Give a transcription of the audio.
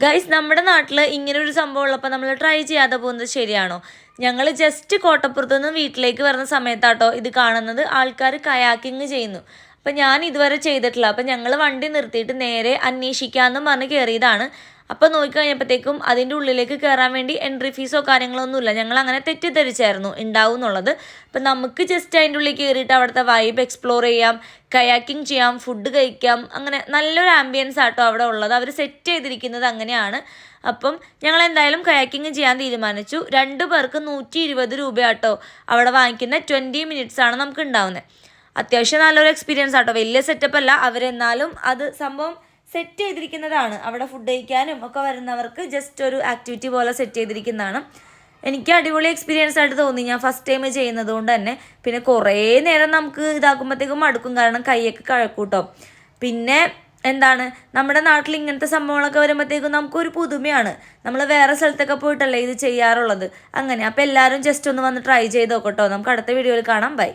Guys, നമ്മുടെ നാട്ടിൽ ഇങ്ങനെ ഒരു സംഭവം ഉള്ളപ്പോൾ നമ്മൾ ട്രൈ ചെയ്യാതെ പോകുന്നത് ശരിയാണോ? ഞങ്ങൾ ജസ്റ്റ് കോട്ടപ്പുറത്ത് നിന്ന് വീട്ടിലേക്ക് വരുന്ന സമയത്താട്ടോ ഇത് കാണുന്നത്. ആൾക്കാർ കയാക്കിങ് ചെയ്യുന്നു. അപ്പം ഞാൻ ഇതുവരെ ചെയ്തിട്ടില്ല. അപ്പം ഞങ്ങൾ വണ്ടി നിർത്തിയിട്ട് നേരെ അന്വേഷിക്കാമെന്നും പറഞ്ഞ് കയറിയതാണ്. അപ്പോൾ നോക്കിക്കഴിഞ്ഞപ്പോഴത്തേക്കും അതിൻ്റെ ഉള്ളിലേക്ക് കയറാൻ വേണ്ടി എൻട്രി ഫീസോ കാര്യങ്ങളൊന്നുമില്ല. ഞങ്ങൾ അങ്ങനെ തെറ്റിദ്ധരിച്ചായിരുന്നു ഉണ്ടാവും എന്നുള്ളത്. അപ്പം നമുക്ക് ജസ്റ്റ് അതിൻ്റെ ഉള്ളിൽ കയറിയിട്ട് അവിടുത്തെ വൈബ് എക്സ്പ്ലോർ ചെയ്യാം, കയാക്കിങ് ചെയ്യാം, ഫുഡ് കഴിക്കാം. അങ്ങനെ നല്ലൊരു ആംബിയൻസ് ആട്ടോ അവിടെ ഉള്ളത്. അവർ സെറ്റ് ചെയ്തിരിക്കുന്നത് അങ്ങനെയാണ്. അപ്പം ഞങ്ങൾ എന്തായാലും കയാക്കിങ് ചെയ്യാൻ തീരുമാനിച്ചു. 2 പേർക്ക് 120 രൂപയാട്ടോ അവിടെ വാങ്ങിക്കുന്ന. 20 മിനിറ്റ്സ് ആണ് നമുക്ക് ഉണ്ടാവുന്നത്. അത്യാവശ്യം നല്ലൊരു എക്സ്പീരിയൻസ് ആട്ടോ. വലിയ സെറ്റപ്പ് അല്ല, അവരെന്നാലും അത് സംഭവം സെറ്റ് ചെയ്തിരിക്കുന്നതാണ്. അവിടെ ഫുഡ് കഴിക്കാനും ഒക്കെ വരുന്നവർക്ക് ജസ്റ്റ് ഒരു ആക്ടിവിറ്റി പോലെ സെറ്റ് ചെയ്തിരിക്കുന്നതാണ്. എനിക്ക് അടിപൊളി എക്സ്പീരിയൻസ് ആയിട്ട് തോന്നി, ഞാൻ ഫസ്റ്റ് ടൈം ചെയ്യുന്നത് കൊണ്ട് തന്നെ. പിന്നെ കുറേ നേരം നമുക്ക് ഇതാക്കുമ്പോഴത്തേക്കും മടുക്കും, കാരണം കൈയൊക്കെ കഴക്കൂട്ടോ. പിന്നെ എന്താണ്, നമ്മുടെ നാട്ടിൽ ഇങ്ങനത്തെ സംഭവങ്ങളൊക്കെ വരുമ്പോഴത്തേക്കും നമുക്കൊരു പുതുമയാണ്. നമ്മൾ വേറെ സ്ഥലത്തൊക്കെ പോയിട്ടല്ലേ ഇത് ചെയ്യാറുള്ളത്. അങ്ങനെ അപ്പോൾ എല്ലാവരും ജസ്റ്റ് ഒന്ന് വന്ന് ട്രൈ ചെയ്ത് നോക്കട്ടോ. നമുക്ക് അടുത്ത വീഡിയോയിൽ കാണാം. ബൈ.